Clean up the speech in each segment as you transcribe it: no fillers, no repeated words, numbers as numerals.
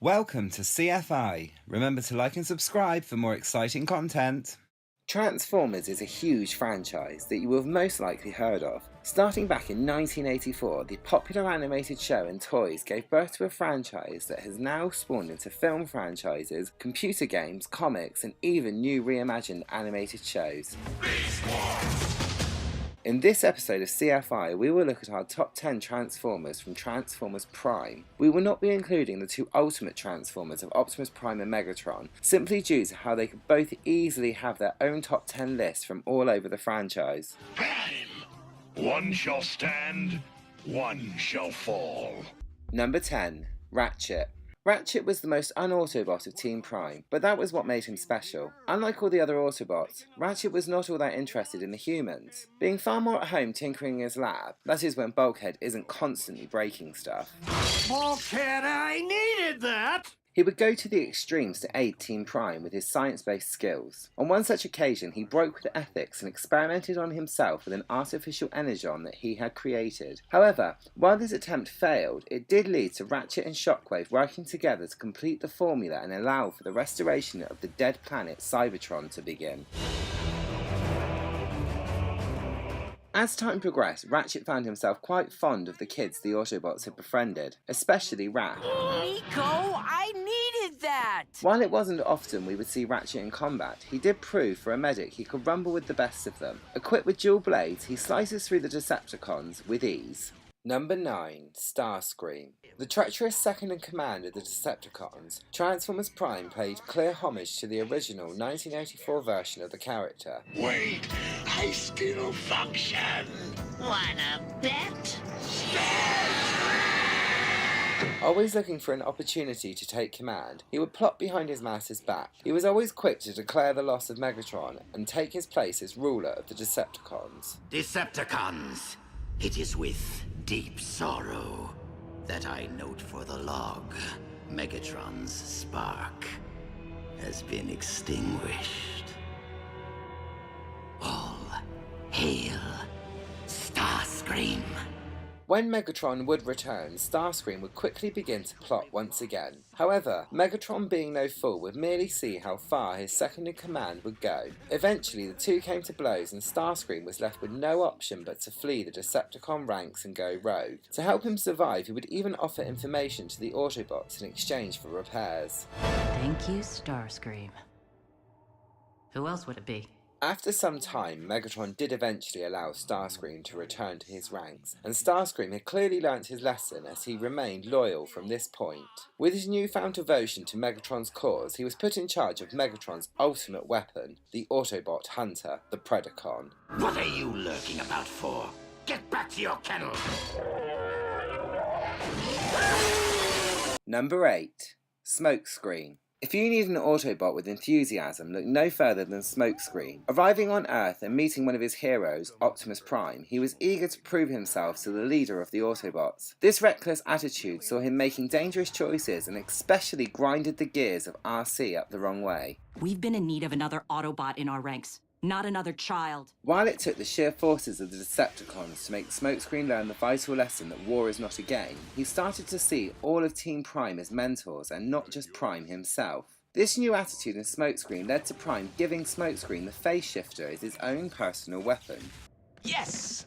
Welcome to CFI. Remember to like and subscribe for more exciting content. Transformers is a huge franchise that you will have most likely heard of. Starting back in 1984, the popular animated show and toys gave birth to a franchise that has now spawned into film franchises, computer games, comics, and even new reimagined animated shows. In this episode of CFI, we will look at our top 10 Transformers from Transformers Prime. We will not be including the two ultimate Transformers of Optimus Prime and Megatron, simply due to how they could both easily have their own top 10 lists from all over the franchise. Prime! One shall stand, one shall fall. Number 10. Ratchet. Ratchet was the most un-Autobot of Team Prime, but that was what made him special. Unlike all the other Autobots, Ratchet was not all that interested in the humans, being far more at home tinkering in his lab, that is when Bulkhead isn't constantly breaking stuff. Bulkhead, I needed that! He would go to the extremes to aid Team Prime with his science-based skills. On one such occasion, he broke with ethics and experimented on himself with an artificial energon that he had created. However, while this attempt failed, it did lead to Ratchet and Shockwave working together to complete the formula and allow for the restoration of the dead planet Cybertron to begin. As time progressed, Ratchet found himself quite fond of the kids the Autobots had befriended, especially Raph. Nico, I needed that! While it wasn't often we would see Ratchet in combat, he did prove for a medic he could rumble with the best of them. Equipped with dual blades, he slices through the Decepticons with ease. Number 9. Starscream. The treacherous second-in-command of the Decepticons, Transformers Prime paid clear homage to the original 1984 version of the character. Wait, I still function. Wanna bet? Always looking for an opportunity to take command, he would plot behind his master's back. He was always quick to declare the loss of Megatron and take his place as ruler of the Decepticons. Decepticons, it is with deep sorrow that I note for the log, Megatron's spark has been extinguished. All hail Starscream. When Megatron would return, Starscream would quickly begin to plot once again. However, Megatron being no fool would merely see how far his second-in-command would go. Eventually, the two came to blows and Starscream was left with no option but to flee the Decepticon ranks and go rogue. To help him survive, he would even offer information to the Autobots in exchange for repairs. Thank you, Starscream. Who else would it be? After some time, Megatron did eventually allow Starscream to return to his ranks, and Starscream had clearly learnt his lesson as he remained loyal from this point. With his newfound devotion to Megatron's cause, he was put in charge of Megatron's ultimate weapon, the Autobot Hunter, the Predacon. What are you lurking about for? Get back to your kennel! Number 8. Smokescreen. If you need an Autobot with enthusiasm, look no further than Smokescreen. Arriving on Earth and meeting one of his heroes, Optimus Prime, he was eager to prove himself to the leader of the Autobots. This reckless attitude saw him making dangerous choices and especially grinded the gears of RC up the wrong way. We've been in need of another Autobot in our ranks, not another child. While it took the sheer forces of the Decepticons to make Smokescreen learn the vital lesson that war is not a game, he started to see all of Team Prime as mentors and not just Prime himself. This new attitude in Smokescreen led to Prime giving Smokescreen the Phase Shifter as his own personal weapon. Yes!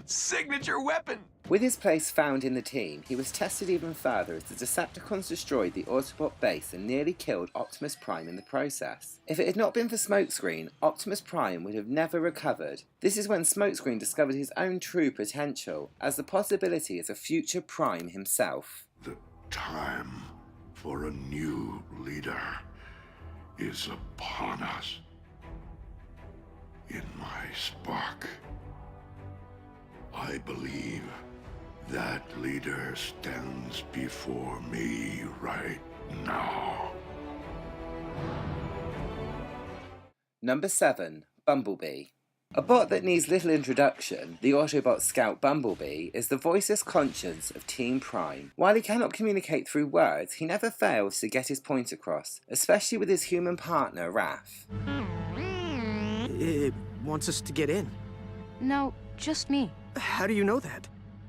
Signature weapon! With his place found in the team, he was tested even further as the Decepticons destroyed the Autobot base and nearly killed Optimus Prime in the process. If it had not been for Smokescreen, Optimus Prime would have never recovered. This is when Smokescreen discovered his own true potential, as the possibility as a future Prime himself. The time for a new leader is upon us. In my spark, I believe that leader stands before me right now. Number 7. Bumblebee. A bot that needs little introduction, the Autobot scout Bumblebee is the voiceless conscience of Team Prime. While he cannot communicate through words, he never fails to get his point across, especially with his human partner, Raph. It wants us to get in. No, just me. How do you know that?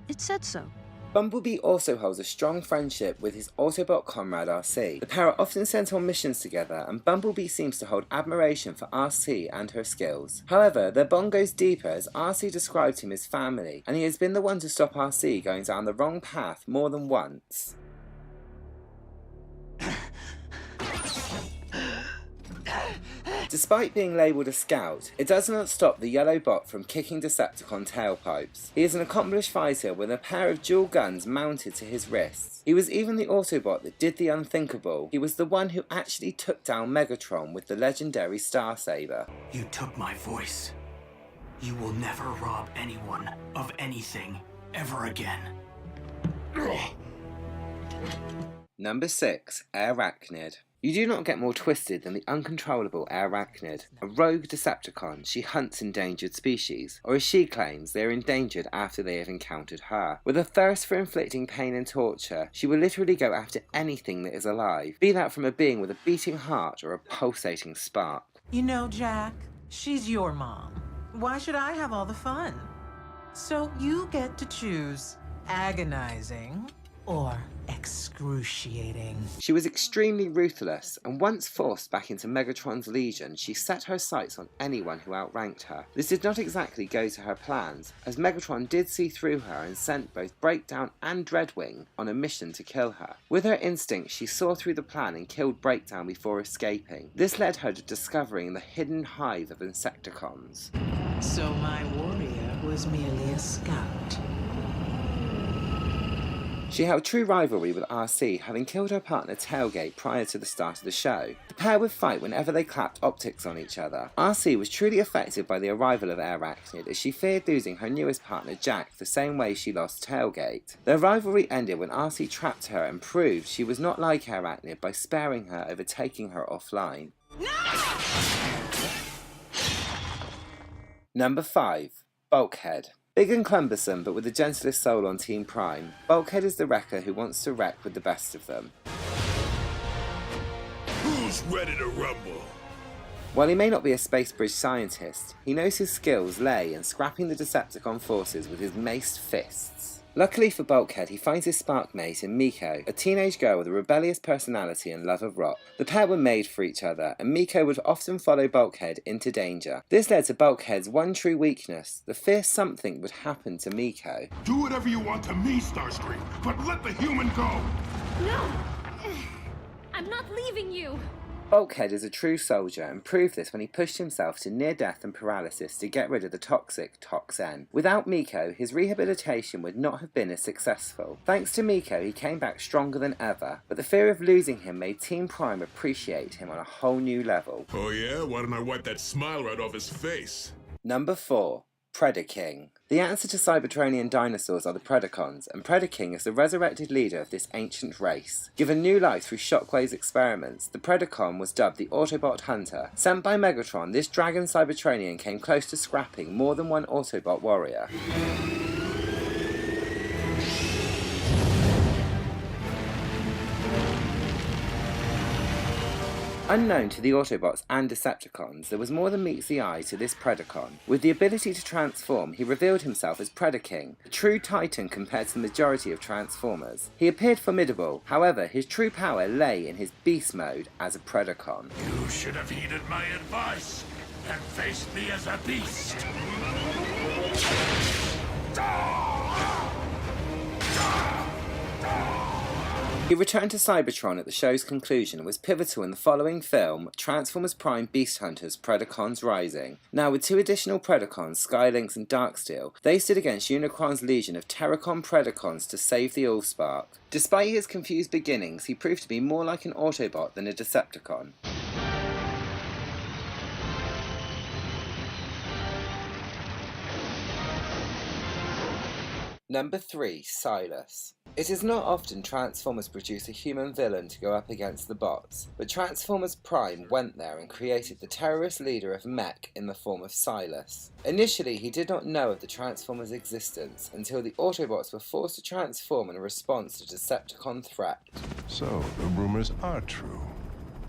It said so. Bumblebee also holds a strong friendship with his Autobot comrade RC. The pair are often sent on missions together, and Bumblebee seems to hold admiration for RC and her skills. However, their bond goes deeper as RC described him as family, and he has been the one to stop RC going down the wrong path more than once. Despite being labelled a scout, it does not stop the yellow bot from kicking Decepticon tailpipes. He is an accomplished fighter with a pair of dual guns mounted to his wrists. He was even the Autobot that did the unthinkable. He was the one who actually took down Megatron with the legendary Starsaber. You took my voice. You will never rob anyone of anything ever again. Number 6. Arachnid. You do not get more twisted than the uncontrollable Arachnid. A rogue Decepticon, she hunts endangered species, or as she claims, they are endangered after they have encountered her. With a thirst for inflicting pain and torture, she will literally go after anything that is alive, be that from a being with a beating heart or a pulsating spark. You know, Jack, she's your mom. Why should I have all the fun? So you get to choose agonizing or excruciating. She was extremely ruthless, and once forced back into Megatron's Legion, she set her sights on anyone who outranked her. This did not exactly go to her plans, as Megatron did see through her and sent both Breakdown and Dreadwing on a mission to kill her. With her instinct, she saw through the plan and killed Breakdown before escaping. This led her to discovering the hidden hive of Insecticons. So my warrior was merely a scout. She held true rivalry with RC, having killed her partner Tailgate prior to the start of the show. The pair would fight whenever they clapped optics on each other. RC was truly affected by the arrival of Arachnid, as she feared losing her newest partner Jack the same way she lost Tailgate. Their rivalry ended when RC trapped her and proved she was not like Arachnid by sparing her over taking her offline. Number 5. Bulkhead. Big and cumbersome, but with the gentlest soul on Team Prime, Bulkhead is the wrecker who wants to wreck with the best of them. Who's ready to rumble? While he may not be a space bridge scientist, he knows his skills lay in scrapping the Decepticon forces with his maced fists. Luckily for Bulkhead, he finds his spark mate in Miko, a teenage girl with a rebellious personality and love of rock. The pair were made for each other, and Miko would often follow Bulkhead into danger. This led to Bulkhead's one true weakness, the fear something would happen to Miko. Do whatever you want to me, Starscream, but let the human go! No! I'm not leaving you! Bulkhead is a true soldier and proved this when he pushed himself to near death and paralysis to get rid of the toxic Toxin. Without Miko, his rehabilitation would not have been as successful. Thanks to Miko, he came back stronger than ever, but the fear of losing him made Team Prime appreciate him on a whole new level. Oh yeah? Why don't I wipe that smile right off his face? Number 4. Predaking. The answer to Cybertronian dinosaurs are the Predacons, and Predaking is the resurrected leader of this ancient race. Given new life through Shockwave's experiments, the Predacon was dubbed the Autobot Hunter. Sent by Megatron, this dragon Cybertronian came close to scrapping more than one Autobot warrior. Unknown to the Autobots and Decepticons, there was more than meets the eye to this Predacon. With the ability to transform, he revealed himself as Predaking, a true titan compared to the majority of Transformers. He appeared formidable, however, his true power lay in his beast mode as a Predacon. You should have heeded my advice and faced me as a beast. He returned to Cybertron at the show's conclusion and was pivotal in the following film, Transformers Prime Beast Hunters Predacons Rising. Now with 2 additional Predacons, Skylynx and Darksteel, they stood against Unicron's legion of Terracon Predacons to save the Allspark. Despite his confused beginnings, he proved to be more like an Autobot than a Decepticon. Number 3. Silas. It is not often Transformers produce a human villain to go up against the bots, but Transformers Prime went there and created the terrorist leader of Mech in the form of Silas. Initially, he did not know of the Transformers' existence until the Autobots were forced to transform in response to Decepticon threat. So, the rumors are true.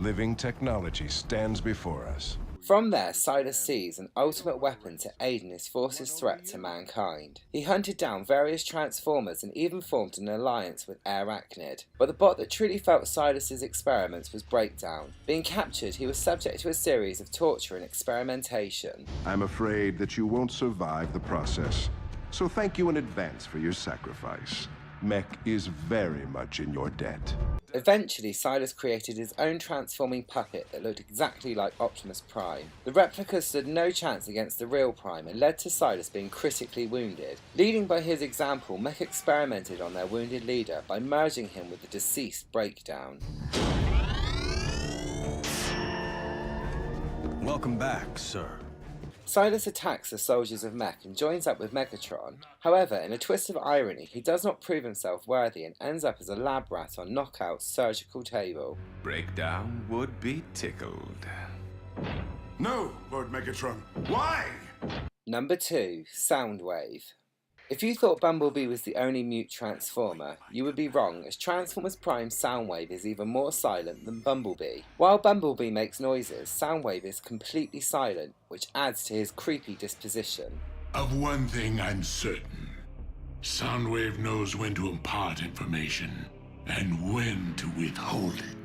Living technology stands before us. From there, Silas seized an ultimate weapon to aid in his force's threat to mankind. He hunted down various Transformers and even formed an alliance with Arachnid. But the bot that truly felt Silas's experiments was Breakdown. Being captured, he was subject to a series of torture and experimentation. I'm afraid that you won't survive the process, so thank you in advance for your sacrifice. Mech is very much in your debt. Eventually, Silas created his own transforming puppet that looked exactly like Optimus Prime. The replica stood no chance against the real Prime and led to Silas being critically wounded. Leading by his example, Mech experimented on their wounded leader by merging him with the deceased Breakdown. Welcome back, sir. Silas attacks the soldiers of Mech and joins up with Megatron. However, in a twist of irony, he does not prove himself worthy and ends up as a lab rat on Knockout's surgical table. Breakdown would be tickled. No, Lord Megatron. Why? Number 2. Soundwave. If you thought Bumblebee was the only mute Transformer, you would be wrong, as Transformers Prime's Soundwave is even more silent than Bumblebee. While Bumblebee makes noises, Soundwave is completely silent, which adds to his creepy disposition. Of one thing I'm certain. Soundwave knows when to impart information and when to withhold it.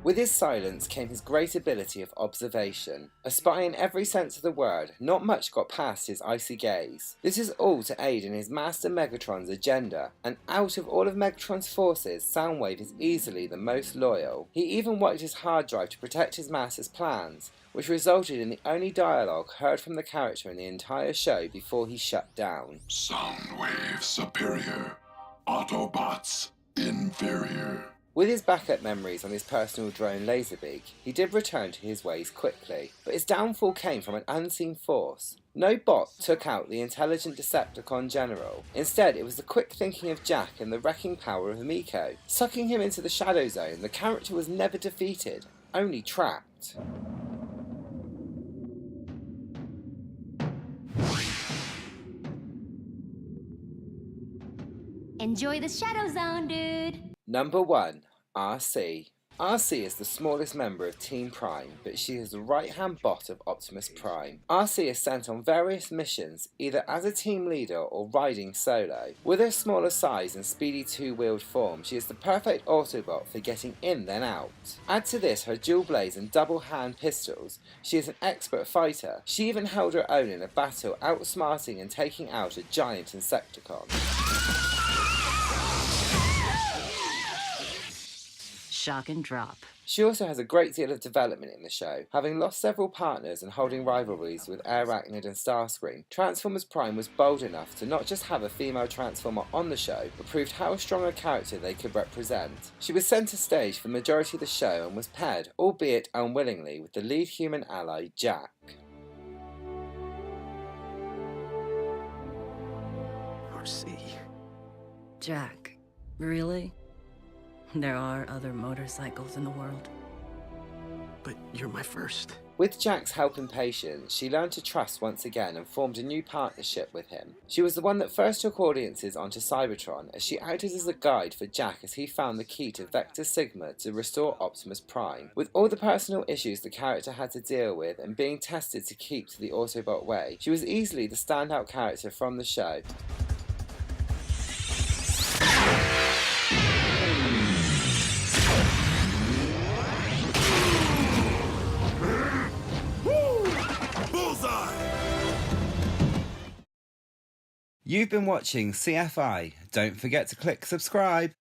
With his silence came his great ability of observation. A spy in every sense of the word, not much got past his icy gaze. This is all to aid in his master Megatron's agenda, and out of all of Megatron's forces, Soundwave is easily the most loyal. He even worked his hard drive to protect his master's plans, which resulted in the only dialogue heard from the character in the entire show before he shut down. Soundwave superior. Autobots inferior. With his backup memories on his personal drone Laserbeak, he did return to his ways quickly, but his downfall came from an unseen force. No bot took out the intelligent Decepticon general. Instead, it was the quick thinking of Jack and the wrecking power of Miko. Sucking him into the Shadow Zone, the character was never defeated, only trapped. Enjoy the Shadow Zone, dude. Number 1. RC. RC is the smallest member of Team Prime, but she is the right-hand bot of Optimus Prime. RC is sent on various missions, either as a team leader or riding solo. With her smaller size and speedy two-wheeled form, she is the perfect Autobot for getting in then out. Add to this her dual blades and double-hand pistols. She is an expert fighter. She even held her own in a battle, outsmarting and taking out a giant Insecticon. Shock and drop. She also has a great deal of development in the show. Having lost several partners and holding rivalries with Arachnid and Starscream, Transformers Prime was bold enough to not just have a female Transformer on the show, but proved how strong a character they could represent. She was centre stage for the majority of the show and was paired, albeit unwillingly, with the lead human ally, Jack. RC. Jack, really? There are other motorcycles in the world. But you're my first. With Jack's help and patience, she learned to trust once again and formed a new partnership with him. She was the one that first took audiences onto Cybertron, as she acted as a guide for Jack as he found the key to Vector Sigma to restore Optimus Prime. With all the personal issues the character had to deal with and being tested to keep to the Autobot way, she was easily the standout character from the show. You've been watching CFI. Don't forget to click subscribe.